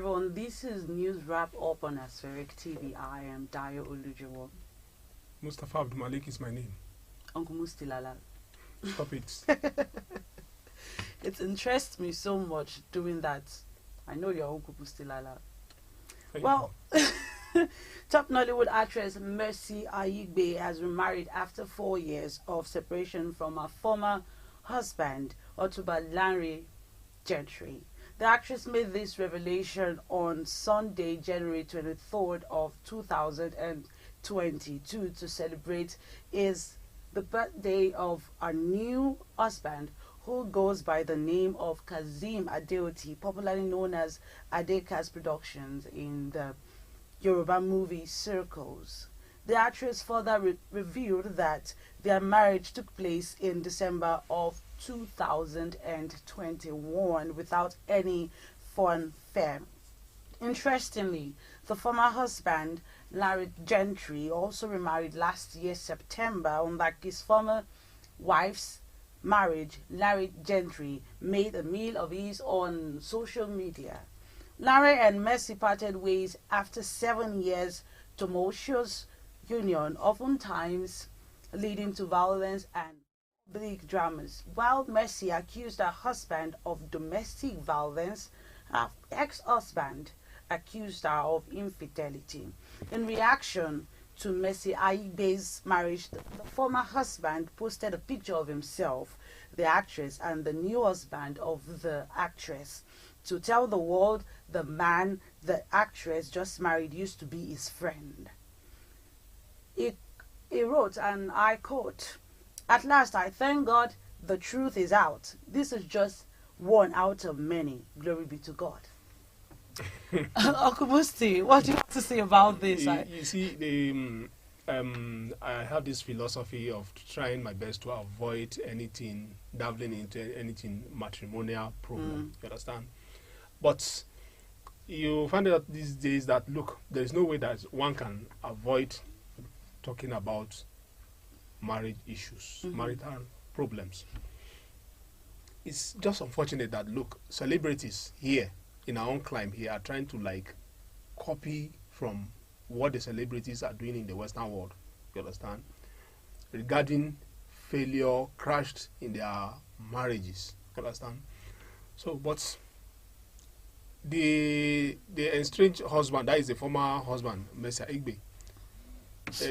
everyone. This is News Wrap Up on Aspheric TV. I am Dayo Olujowo. Mustafa Abdul Malik is my name. Uncle Mustilala. Stop it. It interests me so much doing that. I know you're Uncle Mustilala. Well, top Nollywood actress Mercy Aigbe has remarried after 4 years of separation from her former husband, Otuba Lanre Gentry. The actress made this revelation on Sunday, January 23rd of 2022 to celebrate the birthday of her new husband, who goes by the name of Kazeem Adeoti, popularly known as Adekas Productions in the Yoruba movie circles. The actress further revealed that their marriage took place in December of 2021 without any fanfare. Interestingly, the former husband, Larry Gentry, also remarried last year, September, unlike his former wife's marriage. Larry Gentry made a meal of his on social media. Larry and Mercy parted ways after 7 years tumultuous union, oftentimes leading to violence and public dramas. While Mercy accused her husband of domestic violence, her ex-husband accused her of infidelity. In reaction to Mercy Aigbe's marriage, the former husband posted a picture of himself, the actress, and the new husband of the actress to tell the world the man the actress just married used to be his friend. He wrote, and I quote, "At last, I thank God the truth is out. This is just one out of many. Glory be to God." Uncle Musti, what do you have to say about this? You see, I have this philosophy of trying my best to avoid anything, dabbling into anything matrimonial problem. You understand? But you find out these days that, look, there is no way that one can avoid talking about marriage issues, marital problems. It's just unfortunate that, look, celebrities here in our own climb here are trying to copy from what the celebrities are doing in the Western world. You understand? Regarding failure, crashed in their marriages. You understand? So, but the estranged husband, that is the former husband, Mr. Aigbe,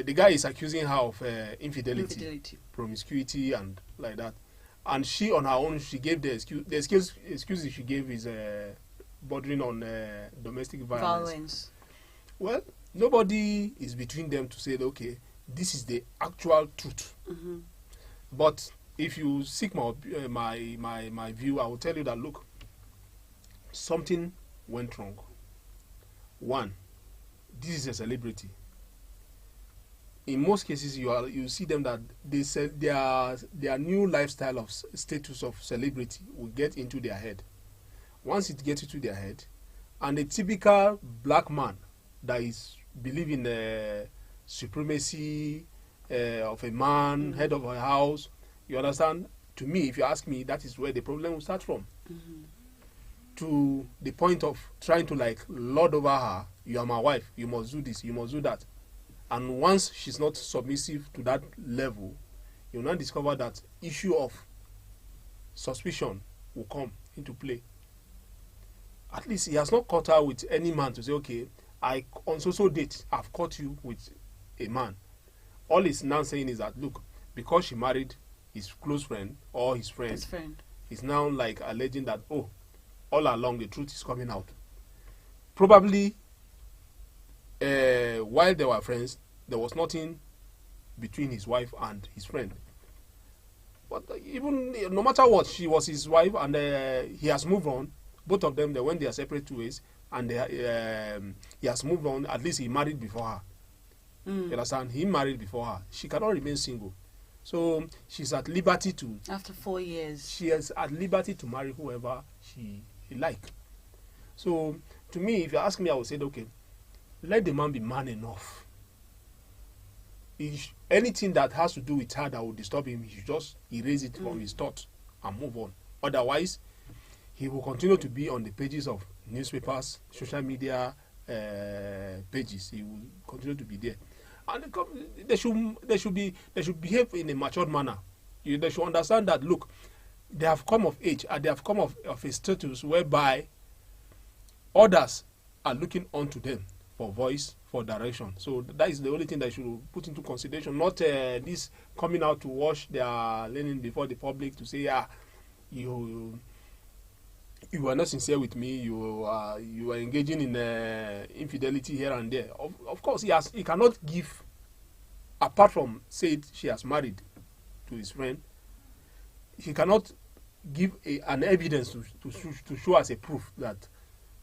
the guy is accusing her of infidelity, promiscuity, and like that. And she, on her own, she gave the excuse she gave is bordering on domestic violence. Well, nobody is between them to say, okay, this is the actual truth. But if you seek my view, I will tell you that, look, something went wrong. One, this is a celebrity. In most cases, you see them that they say their new lifestyle of status of celebrity will get into their head. Once it gets into their head, and a typical black man that is believing in supremacy of a man, head of a house, you understand? To me, if you ask me, that is where the problem will start from. To the point of trying to lord over her. You are my wife. You must do this. You must do that. And once she's not submissive to that level, you'll now discover that issue of suspicion will come into play. At least he has not caught her with any man to say, okay, on so date, I've caught you with a man. All he's now saying is that, look, because she married his close friend or his friend, he's now alleging that, oh, all along the truth is coming out. Probably while they were friends, there was nothing between his wife and his friend. But even no matter what, she was his wife, and he has moved on. Both of them, they went their separate ways, and he has moved on. At least he married before her. You understand? He married before her. She cannot remain single. So she's at liberty to... After 4 years. She is at liberty to marry whoever she like. So to me, if you ask me, I would say, okay, let the man be man enough. Anything that has to do with her that will disturb him, he should just erase it from his thoughts and move on. Otherwise, he will continue to be on the pages of newspapers, social media pages. He will continue to be there, and they should behave in a matured manner. They should understand that, look, they have come of age and they have come of a status whereby others are looking onto them for voice, for direction. So that is the only thing that should put into consideration, not this coming out to wash their linen before the public to say, you are not sincere with me, you are engaging in infidelity here and there. Of course, he cannot give, apart from say she has married to his friend, he cannot give an evidence to show as a proof that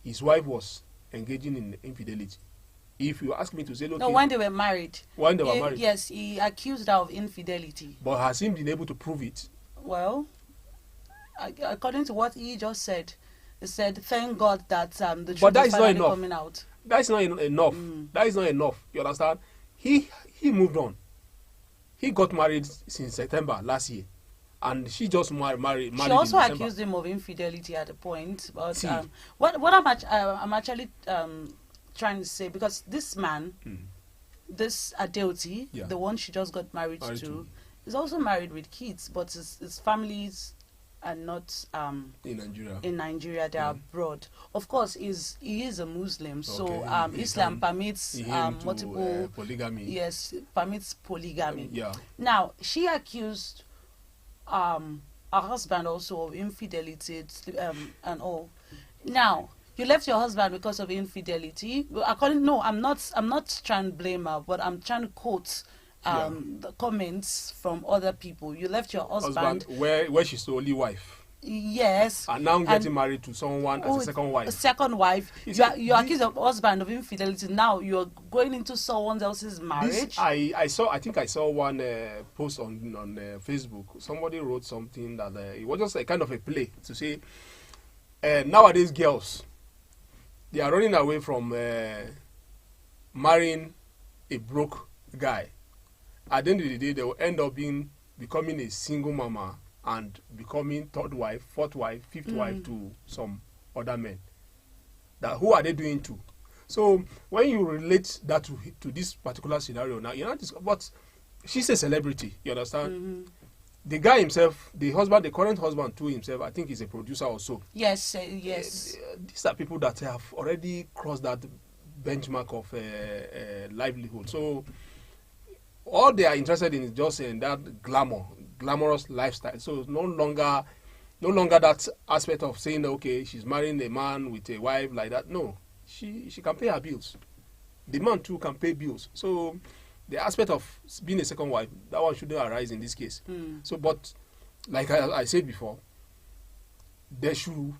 his wife was engaging in infidelity. If you ask me to say, look, no, when they were married. When they were married. Yes, he accused her of infidelity. But has he been able to prove it? Well, according to what he just said, he said, thank God that the truth is finally coming out. That is not enough. That is not enough. You understand? He moved on. He got married since September last year. And she just married. She also accused him of infidelity at a point. But what I'm actually trying to say, because this man, this Adeoti, the one she just got married to, is also married with kids, but his families are not in Nigeria. In Nigeria, they are abroad. Of course, he is a Muslim, so Islam permits multiple polygamy. Yes, permits polygamy. Yeah. Now she accused her husband also of infidelity and all. Now you left your husband because of infidelity. I'm not trying to blame her, but I'm trying to quote the comments from other people. You left your husband where she's the only wife. Yes. And now getting married to someone as a second wife. A second wife. You accuse your husband of infidelity. Now you're going into someone else's marriage. I think I saw one post on Facebook. Somebody wrote something that it was just a kind of a play to say nowadays girls, they are running away from marrying a broke guy. At the end of the day, they will end up becoming a single mama and becoming third wife, fourth wife, fifth wife to some other men. Who are they doing to? So when you relate that to this particular scenario now, but she's a celebrity, you understand? The guy himself, the current husband to himself, I think he's a producer also. Yes, yes. These are people that have already crossed that benchmark of livelihood. So all they are interested in is just in that glamorous lifestyle. So no longer that aspect of saying, okay, she's marrying a man with a wife like that. No, she can pay her bills. The man too can pay bills. So the aspect of being a second wife, that one shouldn't arise in this case. So, but like I said before, they should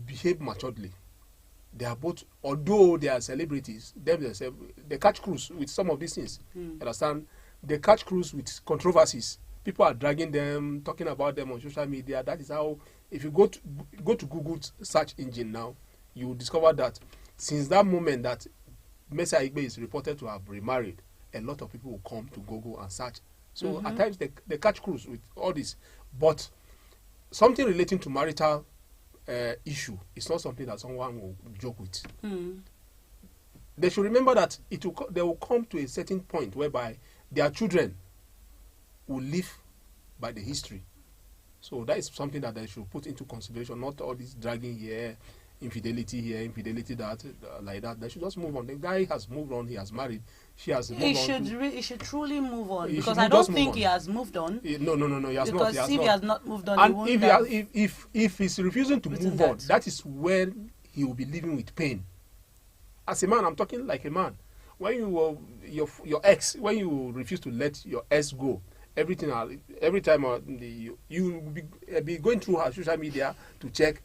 behave maturely. They are both, although they are celebrities, they catch cruise with some of these things. Understand? They catch cruise with controversies. People are dragging them, talking about them on social media. That is how, if you go to Google's search engine now, you will discover that since that moment that Mercy Aigbe is reported to have remarried, a lot of people will come to Google and search. So at times they catch cruise with all this. But something relating to marital issue is not something that someone will joke with. They should remember that they will come to a certain point whereby their children will live by the history. So that is something that they should put into consideration, not all this dragging here, infidelity here, infidelity that, like that. They should just move on. The guy has moved on, he has married, she has moved on. He should truly move on, because I don't think he has moved on. No, he has not. Because if he has not moved on, and if he's refusing to move on, that is when he will be living with pain. As a man, I'm talking like a man. When your ex, when you refuse to let your ex go, every time you will be going through her social media to check,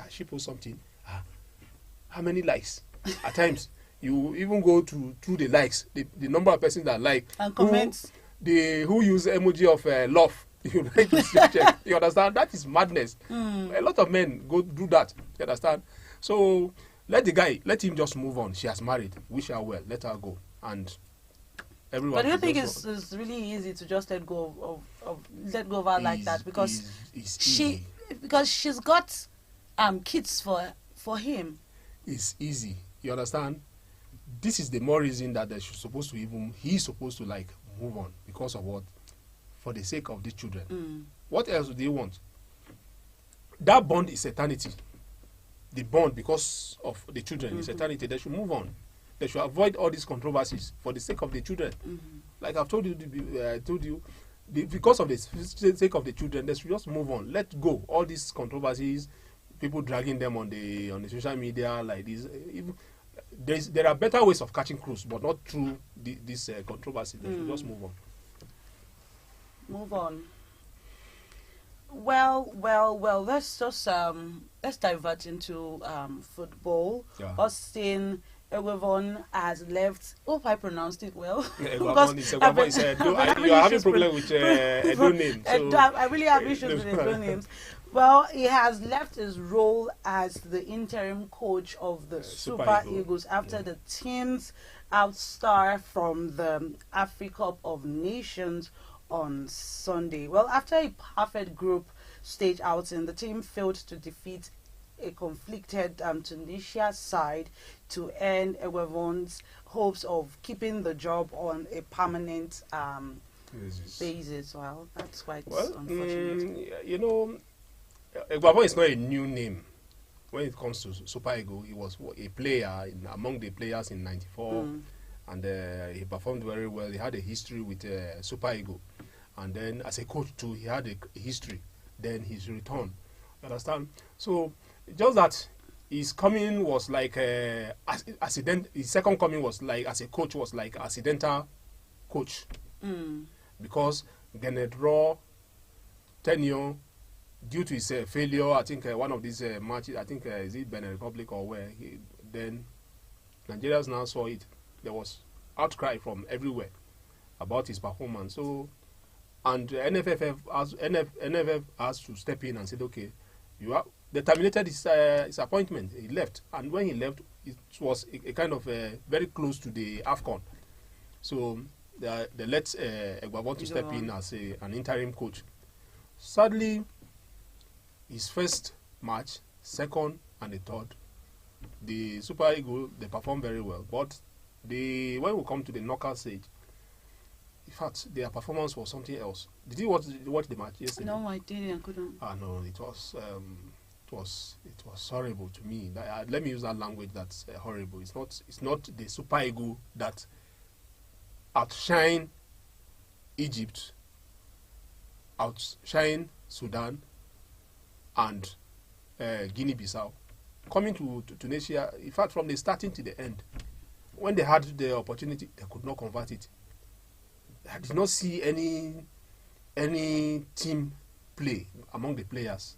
she posts something, how many likes? At times, you even go through the likes, the number of persons that like and comments, who use emoji of love. You like to check. You understand? That is madness. A lot of men go do that. You understand? So let him just move on. She has married. Wish her well. Let her go. And everyone. But do you think it's really easy to just let go of her like that? Because she's got kids for him. is easy. You understand? This is the more reason that he's supposed to like move on because of what? For the sake of the children. What else do they want? That bond is eternity. The bond because of the children is eternity. They should move on. They should avoid all these controversies for the sake of the children. Like I've told you, because of the sake of the children, they should just move on. Let go all these controversies, people dragging them on the social media like this. There are better ways of catching crews, but not through this controversy. They should just move on. Move on. Well. Let's divert into football. Yeah. Austin Eguavoen has left. Hope I pronounced it well. Eguavoen. You are having problem with Edo name. So I really have issues with Edo names. Well, he has left his role as the interim coach of the Super Eagles after the team's outstar from the Africa Cup of Nations on Sunday. Well, after a perfect group stage outing, the team failed to defeat a conflicted Tunisia side to end Eguavoen's hopes of keeping the job on a permanent basis. Well, that's quite unfortunate. Eguavoen is not a new name. When it comes to Super Eagles, he was a player among the players in '94, and he performed very well. He had a history with Super Eagles, and then as a coach too, he had a history. Then his return, you understand? So just that his coming was like accident. His second coming was like as a coach was like accidental coach, because Gennett Raw tenure, due to his failure, I think one of these matches, I think is it Benin Republic or where, then Nigerians now saw it. There was outcry from everywhere about his performance. So, and NFF has to step in and said, okay, they terminated his appointment. He left, and when he left, it was a kind of very close to the AFCON. So they let Eguavoen to step in as an interim coach. Sadly, his first match, second and the third, the Super Eagles, they performed very well. But when we come to the knockout stage, in fact, their performance was something else. Did you watch the match yesterday? No, I didn't. I couldn't. No, it was horrible to me. Let me use that language. That's horrible. It's not the Super Eagles that outshine Egypt, outshine Sudan, and Guinea-Bissau. Coming to Tunisia, in fact, from the starting to the end, when they had the opportunity, they could not convert it. I did not see any team play among the players.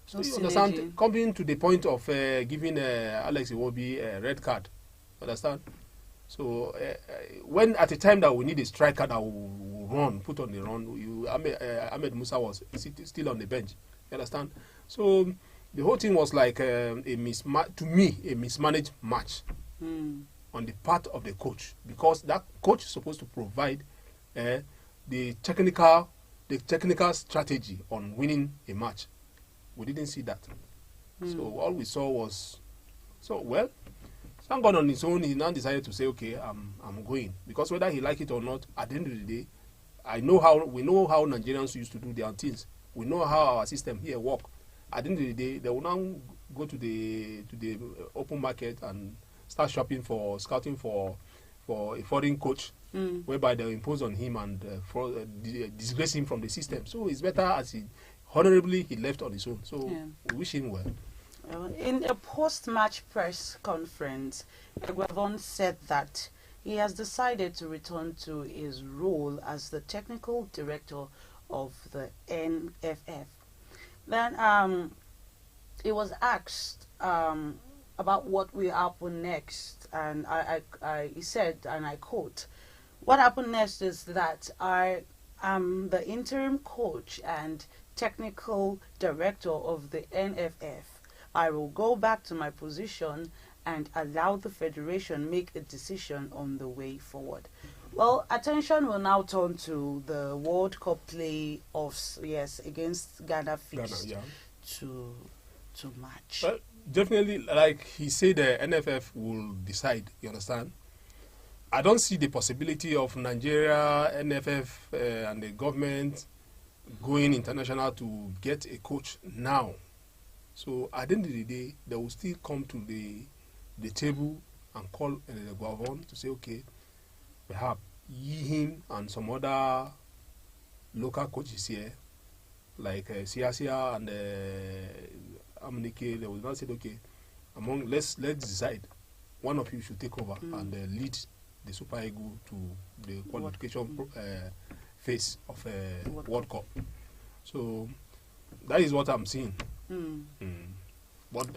So you understand, coming to the point of giving Alex Iwobi a red card, understand? So when at the time that we need a striker that will run, put on the run, Ahmed Musa was still on the bench. You understand? So the whole thing was like a mismanaged match on the part of the coach, because that coach is supposed to provide the technical strategy on winning a match. We didn't see that. So all we saw was thank God on his own, he now decided to say, okay, I'm going. Because whether he like it or not, at the end of the day, we know how Nigerians used to do their things. We know how our system here work. At the end of the day, they will now go to the open market and start scouting for a foreign coach, whereby they impose on him and disgrace him from the system. So it's better as he left on his own. So we wish him well. In a post-match press conference, Eguavoen said that he has decided to return to his role as the technical director of the NFF. Then he was asked about what will happen next, and he said, and I quote, "What happened next is that I am the interim coach and technical director of the NFF. I will go back to my position and allow the federation make a decision on the way forward." Well, attention will now turn to the World Cup playoffs, against Ghana fixed to match. Well, definitely, like he said, the NFF will decide. You understand? I don't see the possibility of Nigeria, NFF, and the government going international to get a coach now. So at the end of the day, they will still come to the table and call Eguavoen to say, okay, perhaps him and some other local coaches here, like Siasia and Amunike, they will not say, okay, let's decide. One of you should take over and lead the Super Eagles to the qualification phase of World Cup. So that is what I'm seeing. But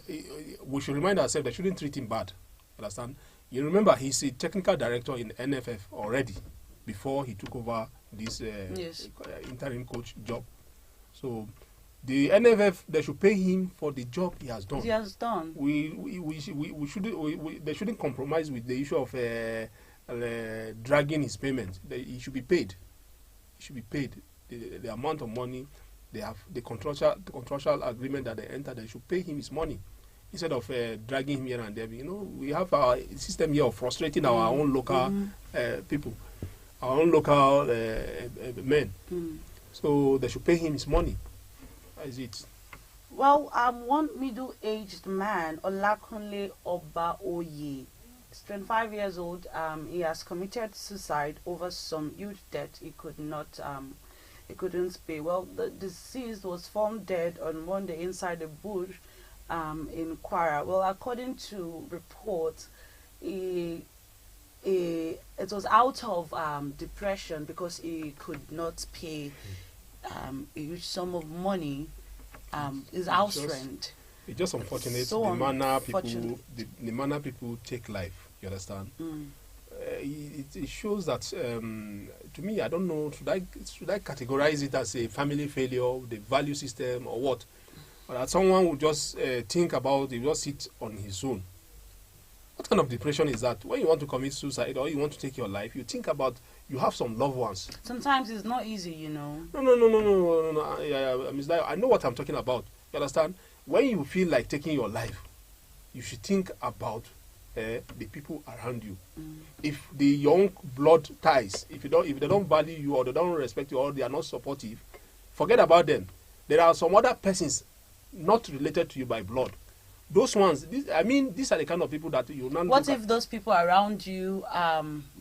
we should remind ourselves they shouldn't treat him bad. Understand? You remember he's a technical director in NFF already before he took over this interim coach job. So the NFF, they should pay him for the job he has done. He has done. They shouldn't compromise with the issue of dragging his payment. He should be paid. He should be paid the amount of money they have, the contractual agreement that they enter. They should pay him his money instead of dragging him here and there. You know, we have our system here of frustrating our own local people, our own local men. So they should pay him his money. That is it. Well, one middle-aged man, Olakunle Obaoye, he's 25 years old. He has committed suicide over some huge debt he couldn't pay. Well, the deceased was found dead on Monday inside a bush in Kwara. Well, according to reports, it was out of depression because he could not pay a huge sum of money, his house rent. It's just unfortunate the manner people take life. You understand? It shows that to me, I don't know, should I categorize it as a family failure, the value system, or what? Or that someone would just think about, he will just sit on his own. What kind of depression is that? When you want to commit suicide or you want to take your life, you think about, you have some loved ones. Sometimes it's not easy, you know. No. I know what I'm talking about. You understand? When you feel like taking your life, you should think about the people around you. If the young blood ties, if they don't value you or they don't respect you or they are not supportive, forget about them. There are some other persons not related to you by blood. Those ones, these are the kind of people that you not. What if those people around you,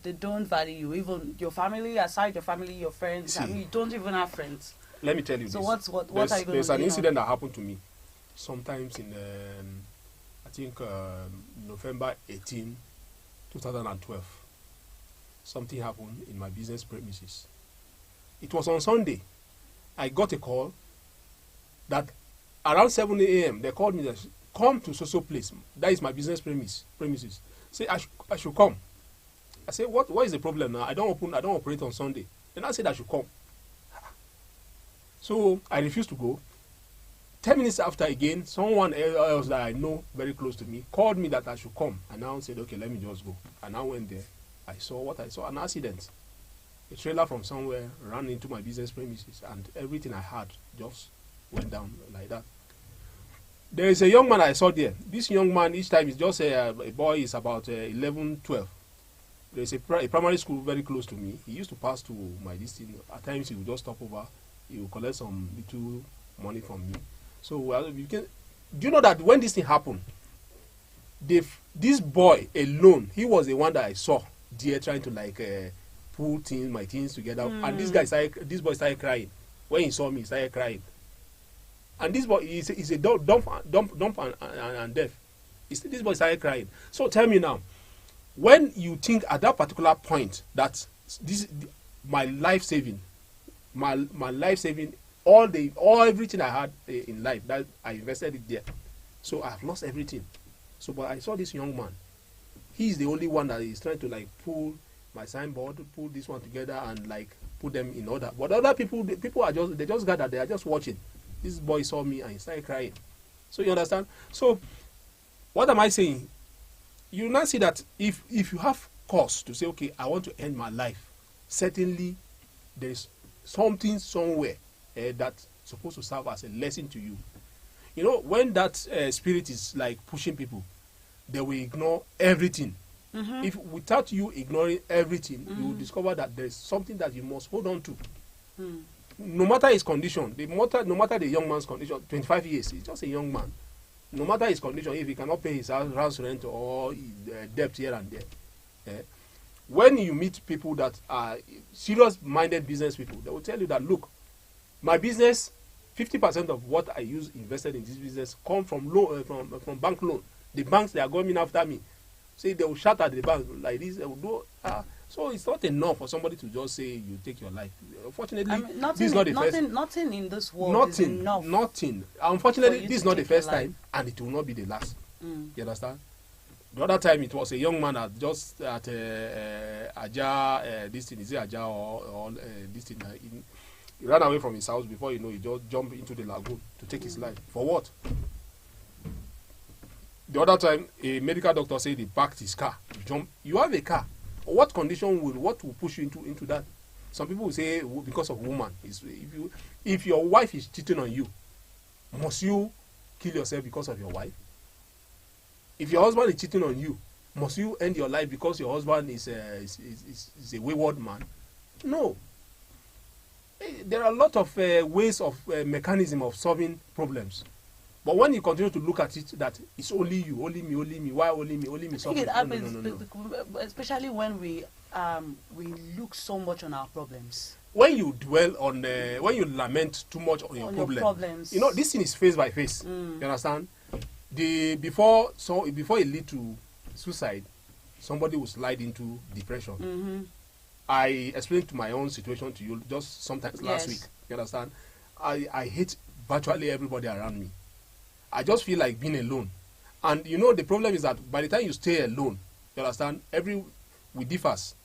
they don't value you? Even your family, aside your family, your friends. See, you don't even have friends. Let me tell you. So this. what are you going to do? There's an incident that happened to me. Sometimes in I think November 18, 2012, something happened in my business premises. It was on Sunday. I got a call that around 7 a.m. they called me that come to so place. That is my business premises. Say I should come. I said, what is the problem now? I don't operate on Sunday. Then I said I should come. So I refused to go. 10 minutes after, again, someone else that I know very close to me called me that I should come. And now said, okay, let me just go. And I went there. I saw an accident. A trailer from somewhere ran into my business premises and everything I had just went down like that. There is a young man I saw there. This young man, each time is just a boy, is about 11, 12. There is a primary school very close to me. He used to pass to my distance. At times he would just stop over. He would collect some little money from me. So do you know that when this thing happened, this boy alone, he was the one that I saw there trying to pull my things together. And this boy started crying. When he saw me, he started crying. And this boy is a dumb and deaf. This boy started crying. So tell me now, when you think at that particular point that my life saving, everything I had in life, that I invested it there. So I've lost everything. So but I saw this young man. He's the only one that is trying to pull my signboard, pull this one together and put them in order. But other people are just gathered, they are just watching. This boy saw me and he started crying. So you understand? So what am I saying? You now see that if you have cause to say, okay, I want to end my life, certainly there is something somewhere that's supposed to serve as a lesson to you. You know, when that spirit is like pushing people, they will ignore everything. If without you ignoring everything, you will discover that there is something that you must hold on to. No matter his condition, no matter the young man's condition, 25 years, he's just a young man. No matter his condition, if he cannot pay his house rent or debt here and there, when you meet people that are serious-minded business people, they will tell you that, look, my business, 50% of what I use invested in this business come from loan, from bank loan. The banks, they are going after me. Say they will shout at the bank like this. They will do. So it's not enough for somebody to just say you take your life. Unfortunately, this is not the first. Nothing in this world is enough. Nothing. Unfortunately, this is not the first time, and it will not be the last. You understand? The other time it was a young man at Aja. This thing is it Aja or this thing? He ran away from his house before you know he just jumped into the lagoon to take his life. For what? The other time, a medical doctor said he parked his car. You have a car. What condition what will push you into that? Some people will say because of woman. If your wife is cheating on you, must you kill yourself because of your wife? If your husband is cheating on you, must you end your life because your husband is a wayward man? No. There are a lot of ways of mechanism of solving problems. But when you continue to look at it, that it's only you, only me, why only me? I think it happens, no. Especially when we look so much on our problems. When you dwell on, when you lament too much on your problems, you know, this thing is face by face. You understand? Before it lead to suicide, somebody will slide into depression. I explained to my own situation to you just sometimes last week. You understand? I hate virtually everybody around me. I just feel like being alone. And you know, the problem is that by the time you stay alone, you understand, we differs.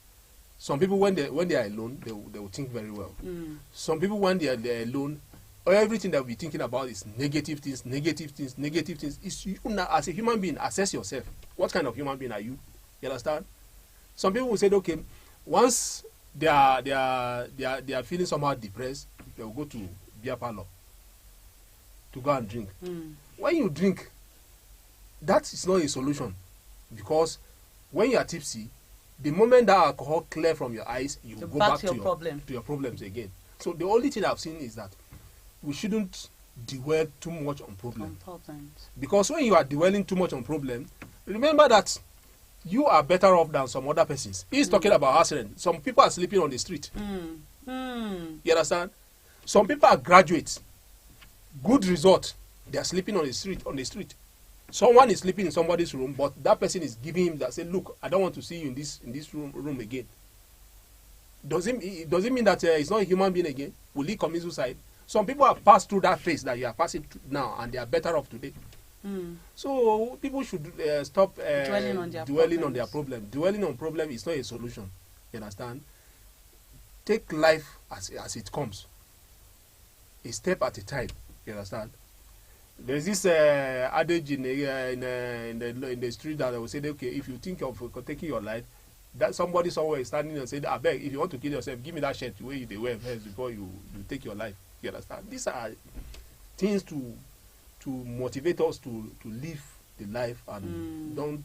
Some people, when they are alone, they will think very well. Some people, when they are alone, everything that we're thinking about is negative things. It's you now, as a human being, assess yourself. What kind of human being are you? You understand? Some people will say, okay, once they are feeling somehow depressed, they will go to beer parlor to go and drink. When you drink, that is not a solution, because when you are tipsy, the moment that alcohol clear from your eyes, you go back to your problems again. So the only thing I've seen is that we shouldn't dwell too much on problems. Because when you are dwelling too much on problems, remember that you are better off than some other persons. He's talking about accident. Some people are sleeping on the street. You understand? Some people are graduates. Good result. They are sleeping on the street. Someone is sleeping in somebody's room, but that person is giving him that, say, look, I don't want to see you in this room again. Does it mean that he's not a human being again? Will he commit suicide? Some people have passed through that phase that you are passing through now, and they are better off today. So people should stop dwelling on their problem. Dwelling on problem is not a solution. You understand? Take life as it comes, a step at a time. You understand? There's this adage in the street that I will say, okay, if you think of taking your life, that somebody somewhere is standing and saying, I beg, if you want to kill yourself, give me that shirt where you wear first before you take your life. You understand? These are things to motivate us to live the life, and don't,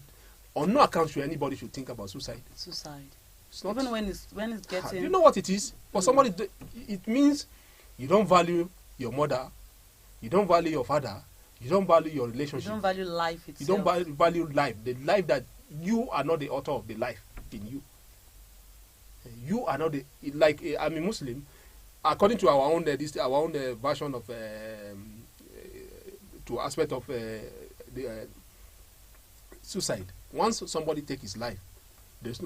on no account should anybody should think about suicide. It's not, even when it's getting. You know what it is? For somebody, it means you don't value your mother, you don't value your father, you don't value your relationship. You don't value life itself. You don't value life. The life that you are not the author of the life in you. You are not I'm a Muslim. According to our own version of to aspect of suicide. Once somebody takes his life,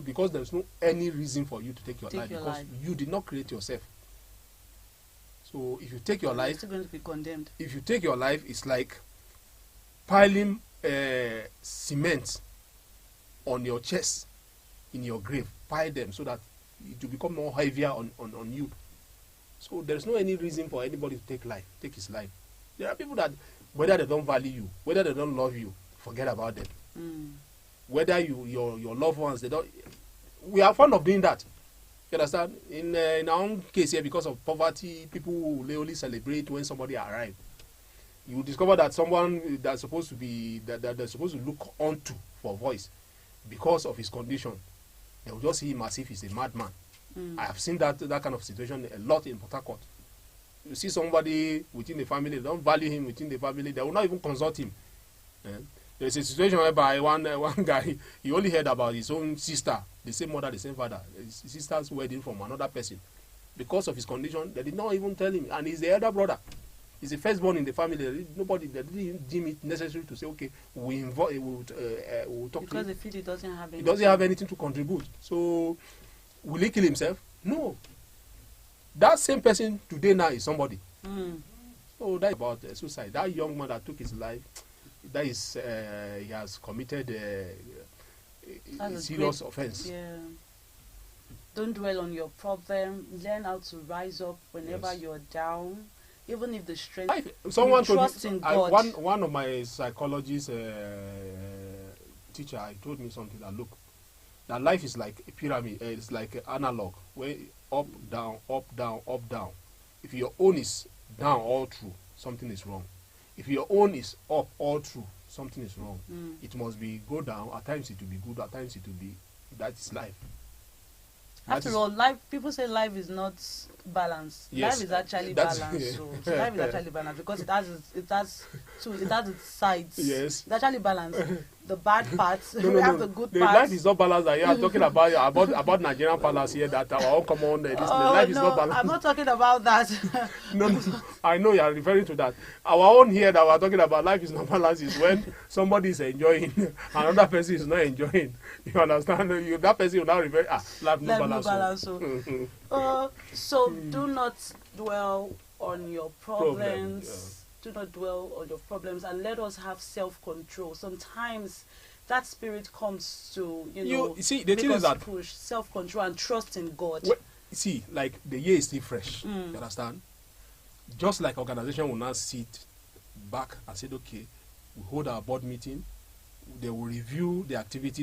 because there's no any reason for you to take your life, because you did not create yourself. So if you take your life, you're still going to be condemned. If you take your life, it's like piling cement on your chest in your grave. Pile them so that it will become more heavier on you. So there's no any reason for anybody to take his life. There are people that, whether they don't value you, whether they don't love you, forget about them. Whether your loved ones, they don't. We are fond of doing that. You understand? In our own case here, because of poverty, people will only celebrate when somebody arrives. You will discover that someone that's supposed to be that they're supposed to look onto for voice, because of his condition, they will just see him as if he's a madman. I have seen that kind of situation a lot in Port Harcourt. You see somebody within the family, they don't value him within the family, they will not even consult him. There's a situation whereby one guy, he only heard about his own sister, the same mother, the same father, his sister's wedding from another person. Because of his condition, they did not even tell him, and he's the elder brother. He's the firstborn in the family. They didn't deem it necessary to say, okay, we'll talk to him. Because they feel he doesn't have anything. He doesn't have anything to contribute. So, will he kill himself? No. That same person today now is somebody. So that's about suicide. That young man that took his life, that is, he has committed a serious offense. Yeah. Don't dwell on your problem. Learn how to rise up whenever you're down. Even if the strength, someone trust in God. One of my psychologist teacher told me something that, look, that life is like a pyramid. It's like an analog, where up, down, up, down, up, down. If your own is down all through, something is wrong. If your own is up all through, something is wrong. It must be go down. At times it will be good. At times it will be. That is life. After all, life. People say life is not balanced. Yes, life is actually balanced. So life is actually balanced because it has its sides. Yes, it's actually balanced. The bad parts, no, we have the good parts. Life is not balanced. I'm talking about Nigerian palace here. That our own common. The life is not balanced. I'm not talking about that. No, I know you are referring to that. Our own here that we're talking about life is not balanced is when somebody is enjoying, another person is not enjoying. You understand? That person will now refer. Life no balance. So do not dwell on your problems. Do not dwell on your problems, and let us have self-control. Sometimes that spirit comes to you see, the thing is that push self-control and trust in God. Well, see, like the year is still fresh. You understand? Just like organization will now sit back and say, okay, we hold our board meeting. They will review the activities